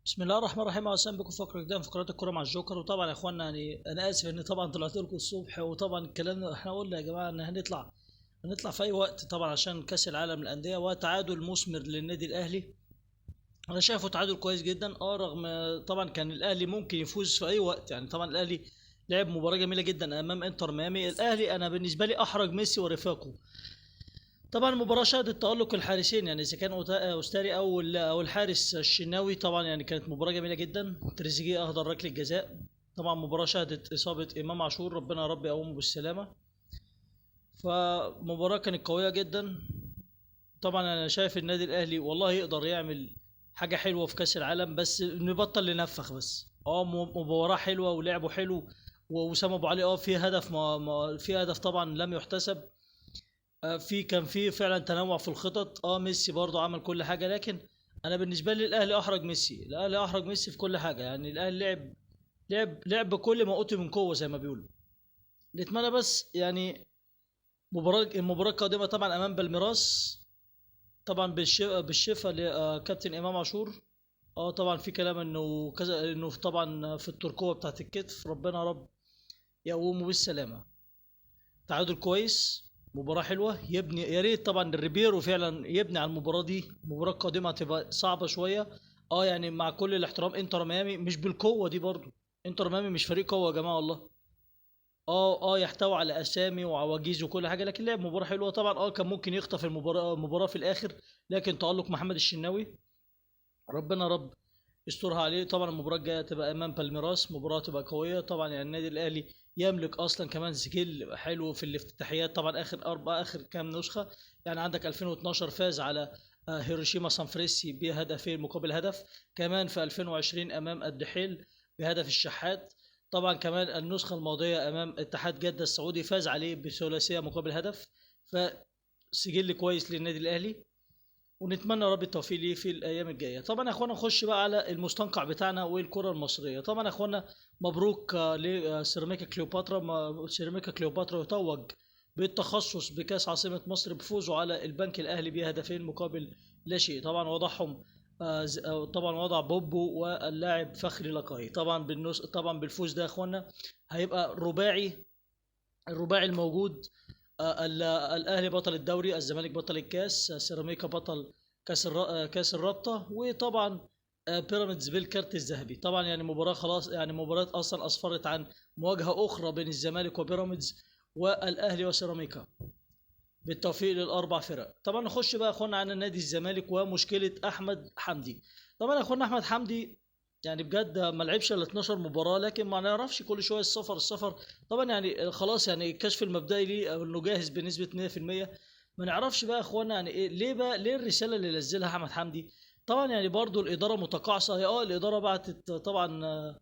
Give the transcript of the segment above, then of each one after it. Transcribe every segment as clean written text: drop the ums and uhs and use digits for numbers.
بسم الله الرحمن الرحيم. اهلا بكم في فقره جديده من فقرات الكوره مع الجوكر. وطبعا يا اخوانا انا اسف ان طبعا طلعت لكم الصبح، وطبعا الكلام احنا قلنا يا جماعه ان هنطلع في اي وقت طبعا عشان كاس العالم للانديه وتعادل مثمر للنادي الاهلي. انا شايفه تعادل كويس جدا، رغم طبعا كان الاهلي ممكن يفوز في اي وقت. يعني طبعا الاهلي لعب مباراه جميله جدا امام انتر ميامي. الاهلي انا بالنسبه لي احرج ميسي ورفاقه. طبعا المباراة شهدت تألق الحارسين، يعني إذا كان أوستاري أو الحارس الشناوي. طبعا يعني كانت مباراة جميلة جدا. تريزيجيه أهدر ركلة جزاء. طبعا مباراة شهدت إصابة إمام عاشور، ربنا يا رب يقومه بالسلامة. فمباراة كانت قوية جدا. طبعا أنا شايف النادي الأهلي والله يقدر يعمل حاجة حلوة في كأس العالم، بس نبطل ننفخ بس. مباراة حلوة ولعبه حلو. ووسام أبو علي في هدف، في هدف طبعا لم يحتسب. كان في فعلا تنوع في الخطط. ميسي برضو عمل كل حاجه، لكن انا بالنسبه لي الاهلي احرج ميسي في كل حاجه. يعني الاهلي لعب بكل ما اوتي من قوه زي ما بيقولوا. نتمنى بس يعني المباراه القادمه طبعا امام بالميراس. طبعا بالشفاء لكابتن امام عاشور. طبعا في كلام انه كذا، انه طبعا في التركوه بتاعت الكتف، ربنا يا رب يقومه بالسلامه. تعادل كويس، مباراة حلوة يبني. يا ريت طبعا الريبيرو فعلا يبني على المباراة دي. المباراة القادمة هتبقى صعبة شوية. يعني مع كل الاحترام انتر ميامي مش بالقوة دي برضو. انتر ميامي مش فريق قوة يا جماعة والله. يحتوي على اسامي وعواجيز وكل حاجة، لكن لعب مباراة حلوة. طبعا كان ممكن يخطف المباراة في الاخر، لكن تألق محمد الشناوي، ربنا رب يسترها عليه. طبعا المباراه الجايه تبقى امام بالميراس، مباراه تبقى قويه. طبعا يعني النادي الاهلي يملك اصلا كمان سجل حلو في الافتتاحيات. طبعا اخر كام نسخه. يعني عندك 2012 فاز على هيروشيما سانفريسي بهدفين مقابل هدف. كمان في 2020 امام الدحيل بهدف الشحات. طبعا كمان النسخه الماضيه امام اتحاد جده السعودي فاز عليه بثلاثيه مقابل هدف. فسجل كويس للنادي الاهلي، ونتمنى يا رب التوفيق ليه في الايام الجايه. طبعا يا اخوانا نخش بقى على المستنقع بتاعنا والكره المصريه. طبعا يا اخوانا مبروك لسيراميكا كليوباترا. سيراميكا كليوباترا يتوج بالتخصص بكاس عاصمه مصر بفوزه على البنك الاهلي بهدفين مقابل لا شيء. طبعا وضعهم طبعا وضع بوبو واللاعب فخري لقاي. طبعا بالفوز ده يا اخوانا هيبقى الرباعي الموجود. الاهلي بطل الدوري، الزمالك بطل الكاس، سيراميكا بطل كاس الرابطه. وطبعا بيراميدز بالكارت الذهبي. طبعا يعني مباراه خلاص، يعني مباراه اصلا اسفرت عن مواجهه اخرى بين الزمالك وبيراميدز والاهلي وسيراميكا. بالتوفيق للاربع فرق. طبعا نخش بقى يا اخوانا على نادي الزمالك ومشكله احمد حمدي. طبعا يا اخوانا احمد حمدي يعني بجد ما لعبش الا 12 مباراه، لكن ما نعرفش كل شويه السفر. طبعا يعني خلاص، يعني الكشف المبدئي ليه انه جاهز بنسبه 100%. ما نعرفش بقى يا اخوانا يعني ايه، ليه الرساله اللي نزلها احمد حمدي. طبعا يعني برضو الاداره متقاعسه. هي الاداره بعتت طبعا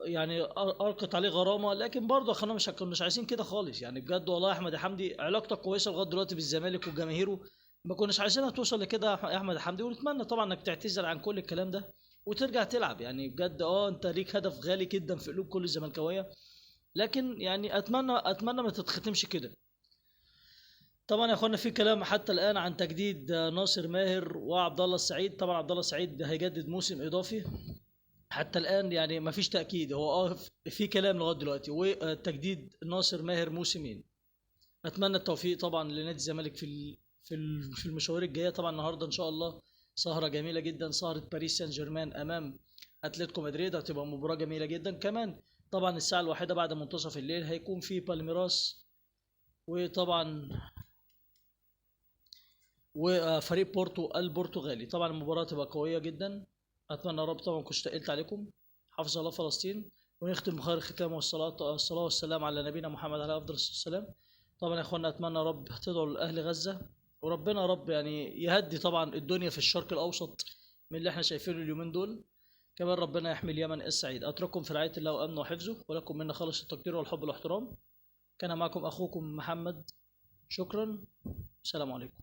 يعني القت عليه غرامه، لكن برضه احنا مش عايزين كده خالص. يعني بجد والله احمد حمدي علاقتك كويسه لغايه دلوقتي بالزمالك وجماهيره. ما كناش عايزينها توصل لكده يا احمد حمدي. ونتمنى طبعا انك تعتذر عن كل الكلام ده وترجع تلعب. يعني بجد انت ليك هدف غالي جدا في قلوب كل الزملكاويه، لكن يعني اتمنى ما تتختمش كده. طبعا يا اخوانا في كلام حتى الان عن تجديد ناصر ماهر وعبد الله السعيد. طبعا عبد الله السعيد هيجدد موسم اضافي. حتى الان يعني ما فيش تاكيد. هو في كلام لغايه دلوقتي، وتجديد ناصر ماهر موسمين. اتمنى التوفيق طبعا لنادي الزمالك في المشوار الجايه. طبعا النهارده ان شاء الله سهره جميله جدا، سهره باريس سان جيرمان امام اتلتيكو مدريد. هتبقى مباراه جميله جدا كمان. طبعا الساعه الواحدة بعد منتصف الليل هيكون في بالميراس وطبعا وفريق بورتو البرتغالي. طبعا المباراه تبقى قويه جدا. اتمنى يا رب. طبعا كنت تقلت عليكم. حفظ الله فلسطين. ونختم بخير الختام والصلاه والسلام على نبينا محمد عليه افضل الصلاه والسلام. طبعا يا اخوانا اتمنى يا رب تدعوا لاهل غزه، وربنا يا رب يعني يهدي طبعا الدنيا في الشرق الاوسط من اللي احنا شايفينه اليومين دول. كمان ربنا يحمي اليمن السعيد. اترككم في رعايه الله وامنه وحفظه، ولكم منا خالص التقدير والحب والاحترام. كان معكم اخوكم محمد. شكرا. السلام عليكم.